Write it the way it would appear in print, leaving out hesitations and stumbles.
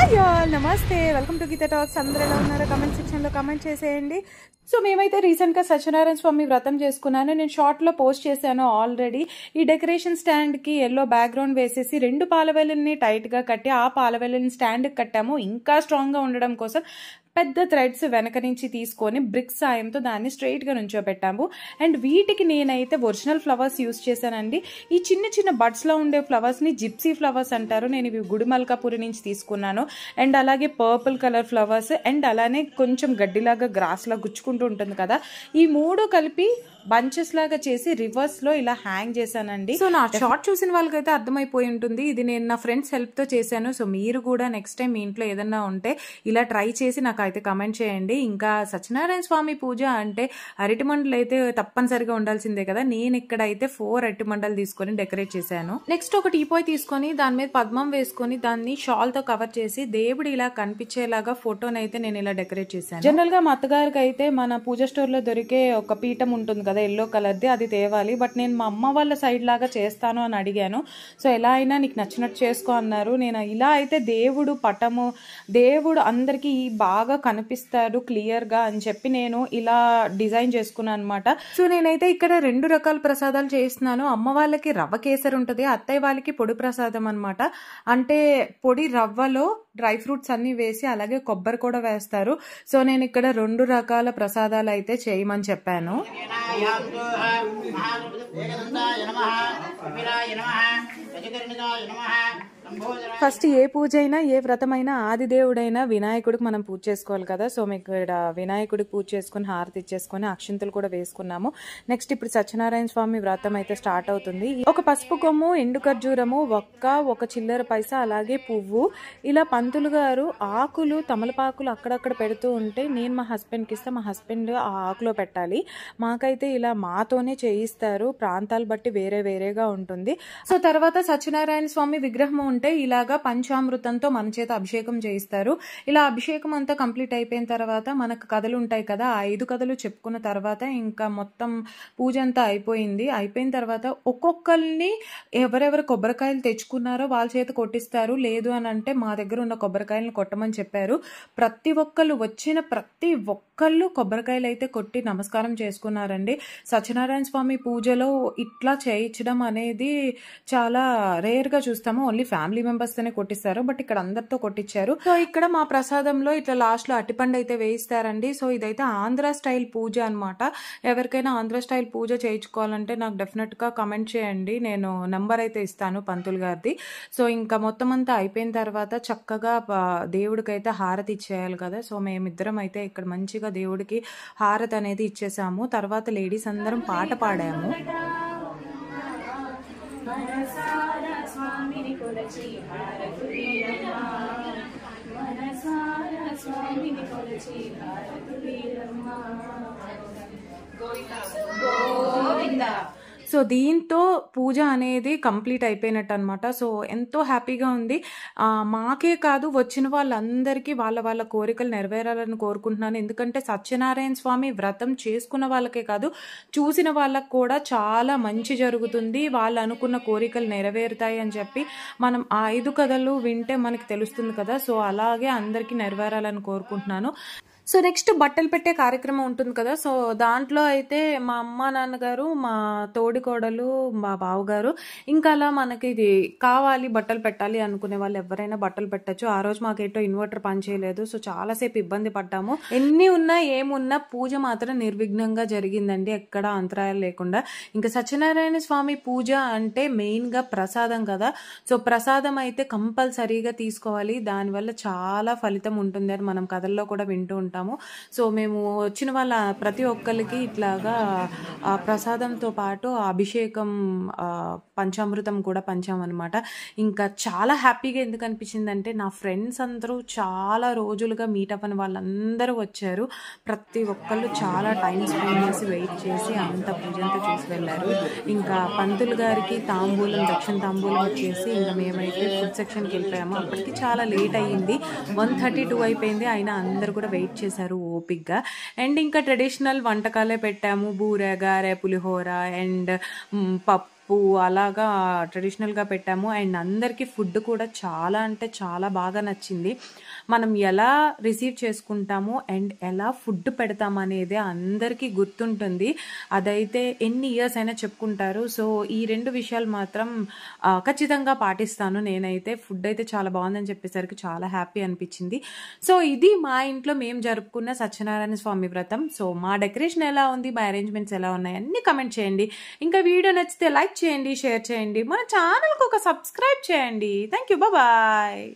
Hi all, నమస్తే, welcome to Gita talks. అందరూ ఎలా ఉన్నారో కామెంట్ సెక్షన్లో కామెంట్ చేసేయండి. సో మేమైతే రీసెంట్గా సత్యనారాయణ స్వామి వ్రతం చేసుకున్నాను. నేను షార్ట్లో పోస్ట్ చేశాను ఆల్రెడీ. ఈ డెకరేషన్ స్టాండ్కి ఎల్లో బ్యాక్గ్రౌండ్ వేసేసి 2 పాలవెల్లుల్ని టైట్గా కట్టి ఆ పాలవెల్లుని స్టాండ్కి కట్టాము. ఇంకా స్ట్రాంగ్గా ఉండడం కోసం పెద్ద థ్రెడ్స్ వెనక నుంచి తీసుకొని బ్రిక్స్ సాయంతో దాన్ని స్ట్రైట్గా నుంచోబెట్టాము. అండ్ వీటికి నేనైతే ఒరిజినల్ ఫ్లవర్స్ యూస్ చేశానండి. ఈ చిన్న చిన్న బడ్స్లో ఉండే ఫ్లవర్స్ని జిప్సీ ఫ్లవర్స్ అంటారు. నేను ఇవి గుడిమల్కాపురి నుంచి తీసుకున్నాను. అండ్ అలాగే పర్పుల్ కలర్ ఫ్లవర్స్ అండ్ అలానే కొంచెం గడ్డిలాగా గ్రాస్లా గుచ్చుకుంటూ ఉంటుంది కదా, ఈ 3 కలిపి బంచెస్ లాగా చేసి రివర్స్ లో ఇలా హ్యాంగ్ చేశానండి. సో నా షార్ట్ చూసిన వాళ్ళకైతే అర్థమైపోయి ఉంటుంది. ఇది నేను నా ఫ్రెండ్స్ హెల్ప్ తో చేశాను. సో మీరు కూడా నెక్స్ట్ టైం మీ ఇంట్లో ఏదన్నా ఉంటే ఇలా ట్రై చేసి నాకు అయితే కమెంట్ చేయండి. ఇంకా సత్యనారాయణ స్వామి పూజ అంటే అరటిమండలు అయితే తప్పనిసరిగా ఉండాల్సిందే కదా. నేను ఇక్కడ అయితే 4 అరటిమండలు తీసుకొని డెకరేట్ చేశాను. నెక్స్ట్ ఒక టీపాయ్ తీసుకొని దాని మీద పద్మం వేసుకొని దాన్ని షాల్ తో కవర్ చేసి దేవుడు ఇలా కనిపించేలాగా ఫోటోని అయితే నేను ఇలా డెకరేట్ చేశాను. జనరల్ గా మా అత్తగారికి అయితే మన పూజ స్టోర్ లో దొరికే ఒక పీఠం ఉంటుంది కదా ఎల్లో కలర్ది, అది తేవాలి. బట్ నేను మా అమ్మ వాళ్ళ సైడ్ లాగా చేస్తాను అని అడిగాను. సో ఎలా అయినా నీకు నచ్చినట్టు చేసుకో అన్నారు. నేను ఇలా అయితే దేవుడు పటము, దేవుడు అందరికీ బాగా కనిపిస్తాడు క్లియర్ గా అని చెప్పి నేను ఇలా డిజైన్ చేసుకున్నాను అనమాట. సో నేనైతే ఇక్కడ 2 రకాల ప్రసాదాలు చేస్తున్నాను. అమ్మ వాళ్ళకి రవ్వ కేసరి ఉంటుంది, అత్తయ్య వాళ్ళకి పొడి ప్రసాదం అనమాట. అంటే పొడి రవ్వలో డ్రై ఫ్రూట్స్ అన్ని వేసి అలాగే కొబ్బరి కూడా వేస్తారు. సో నేను ఇక్కడ 2 రకాల ప్రసాదాలు అయితే చేయమని చెప్పాను. ఫస్ట్ ఏ పూజ అయినా ఏ వ్రతమైనా ఆదిదేవుడైనా వినాయకుడికి మనం పూజ చేసుకోవాలి కదా. సో మీకు ఇక్కడ వినాయకుడికి పూజ చేసుకుని హారతి ఇచ్చేసుకుని అక్షింతలు కూడా వేసుకున్నాము. నెక్స్ట్ ఇప్పుడు సత్యనారాయణ స్వామి వ్రతం అయితే స్టార్ట్ అవుతుంది. ఒక పసుపు కొమ్ము, ఎండు ఖర్జూరము, ఒక చిల్లర పైసా అలాగే పువ్వు, ఇలా పంతులు గారు ఆకులు తమలపాకులు అక్కడక్కడ పెడుతూ ఉంటే నేను మా హస్బెండ్కి ఇస్తే మా హస్బెండ్ ఆ ఆకులో పెట్టాలి. మాకైతే ఇలా మాతోనే చేయిస్తారు. ప్రాంతాలు బట్టి వేరే వేరేగా ఉంటుంది. సో తర్వాత సత్యనారాయణ స్వామి విగ్రహం ఉంటే ఇలాగా పంచామృతంతో మన చేత అభిషేకం చేయిస్తారు. ఇలా అభిషేకం అంతా కంప్లీట్ అయిపోయిన తర్వాత మనకు కథలు ఉంటాయి కదా, ఆ 5 కథలు చెప్పుకున్న తర్వాత ఇంకా మొత్తం పూజ అంతా అయిపోయింది. అయిపోయిన తర్వాత ఒక్కొక్కరిని ఎవరెవరు కొబ్బరికాయలు తెచ్చుకున్నారో వాళ్ళ చేత కొట్టిస్తారు. లేదు అని అంటే మా దగ్గర ఉన్న కొబ్బరికాయలను కొట్టమని చెప్పారు. ప్రతి ఒక్కళ్ళు వచ్చిన ప్రతి ఒక్కళ్ళు కొబ్బరికాయలు అయితే కొట్టి నమస్కారం చేసుకున్నారండి. సత్యనారాయణ స్వామి పూజలో ఇట్లా చేయించడం అనేది చాలా రేర్ గా చూస్తాము. ఓన్లీ ఫ్యామిలీ మెంబర్స్ తోనే కొట్టిస్తారు, బట్ ఇక్కడ అందరితో కొట్టించారు. సో ఇక్కడ మా ప్రసాదంలో ఇట్లా లాస్ట్ లో అట్టిపండు అయితే వేయిస్తారండి. సో ఇదైతే ఆంధ్ర స్టైల్ పూజ అనమాట. ఎవరికైనా ఆంధ్ర స్టైల్ పూజ చేయించుకోవాలంటే నాకు డెఫినెట్ గా కమెంట్ చేయండి. నేను నెంబర్ అయితే ఇస్తాను పంతులు గారిది. సో ఇంకా మొత్తం అంతా అయిపోయిన తర్వాత చక్కగా దేవుడికి అయితే హారతి ఇచ్చేయాలి కదా. సో మేమిద్దరం అయితే ఇక్కడ మంచిగా దేవుడికి హారతి అనేది ఇచ్చేసాము. తర్వాత లేడీస్ అందరం పాట పాడాము. స్వామిని కొలచి హారతులీరమ్మా, మనసార స్వామిని కొలచి హారతులీరమ్మా, గోవిందా. సో దీంతో పూజ అనేది కంప్లీట్ అయిపోయినట్టు అనమాట. సో ఎంతో హ్యాపీగా ఉంది. మాకే కాదు వచ్చిన వాళ్ళందరికీ వాళ్ళ వాళ్ళ కోరికలు నెరవేరాలని కోరుకుంటున్నాను. ఎందుకంటే సత్యనారాయణ స్వామి వ్రతం చేసుకున్న వాళ్ళకే కాదు, చూసిన వాళ్ళకు కూడా చాలా మంచి జరుగుతుంది, వాళ్ళు అనుకున్న కోరికలు నెరవేరుతాయి అని చెప్పి మనం ఆ 5 కథలు వింటే మనకి తెలుస్తుంది కదా. సో అలాగే అందరికీ నెరవేరాలని కోరుకుంటున్నాను. సో నెక్స్ట్ బట్టలు పెట్టే కార్యక్రమం ఉంటుంది కదా. సో దాంట్లో అయితే మా అమ్మ నాన్నగారు, మా తోడికోడలు, మా బావగారు, ఇంకా అలా మనకి ఇది కావాలి బట్టలు పెట్టాలి అనుకునే వాళ్ళు ఎవరైనా బట్టలు పెట్టచ్చు. ఆ రోజు మాకేటో ఇన్వర్టర్ పనిచేయలేదు. సో చాలాసేపు ఇబ్బంది పడ్డాము. ఎన్ని ఉన్నా ఏమున్నా పూజ మాత్రం నిర్విఘ్నంగా జరిగిందండి, ఎక్కడ అంతరాయాలు లేకుండా. ఇంకా సత్యనారాయణ స్వామి పూజ అంటే మెయిన్ గా ప్రసాదం కదా. సో ప్రసాదం అయితే కంపల్సరీగా తీసుకోవాలి, దానివల్ల చాలా ఫలితం ఉంటుంది అని మనం కథల్లో కూడా వింటూ ఉంటాం. సో మేము వచ్చిన వాళ్ళ ప్రతి ఒక్కరికి ఇట్లాగా ప్రసాదంతో పాటు అభిషేకం పంచామృతం కూడా పంచామన్నమాట. ఇంకా చాలా హ్యాపీగా ఎందుకు అనిపించిందంటే నా ఫ్రెండ్స్ అందరూ చాలా రోజులుగా మీటప్ అని వాళ్ళందరూ వచ్చారు. ప్రతి ఒక్కళ్ళు చాలా టైం స్పెండ్ చేసి వెయిట్ చేసి అంత పూజ అంతా చూసి వెళ్ళారు. ఇంకా పంతులు గారికి తాంబూలం, దక్షిణ తాంబూలం వచ్చేసి ఇంకా మేమైతే ఫుడ్ సెక్షన్కి వెళ్ళిపోయాము. అప్పటికి చాలా లేట్ అయ్యింది, 1:32 అయిపోయింది. అయినా అందరు కూడా వెయిట్ చేశారు ఓపిక్గా. అండ్ ఇంకా ట్రెడిషనల్ వంటకాలే పెట్టాము, బూరె, గారె, పులిహోర అండ్ పప్పు పప్పు అలాగా ట్రెడిషనల్గా పెట్టాము. అండ్ అందరికీ ఫుడ్ కూడా చాలా అంటే చాలా బాగా నచ్చింది. మనం ఎలా రిసీవ్ చేసుకుంటాము అండ్ ఎలా ఫుడ్ పెడతాము అనేది అందరికీ గుర్తుంటుంది. అదైతే ఎన్ని ఇయర్స్ అయినా చెప్పుకుంటారు. సో ఈ 2 విషయాలు మాత్రం ఖచ్చితంగా పాటిస్తాను నేనైతే. ఫుడ్ అయితే చాలా బాగుందని చెప్పేసరికి చాలా హ్యాపీ అనిపించింది. సో ఇది మా ఇంట్లో మేము జరుపుకున్న సత్యనారాయణ స్వామి వ్రతం. సో మా డెకరేషన్ ఎలా ఉంది, మా అరేంజ్మెంట్స్ ఎలా ఉన్నాయి అన్ని కమెంట్ చేయండి. ఇంకా వీడియో నచ్చితే లైక్ చేయండి, షేర్ చేయండి, మన ఛానల్కి ఒక సబ్స్క్రైబ్ చేయండి. Thank you, bye.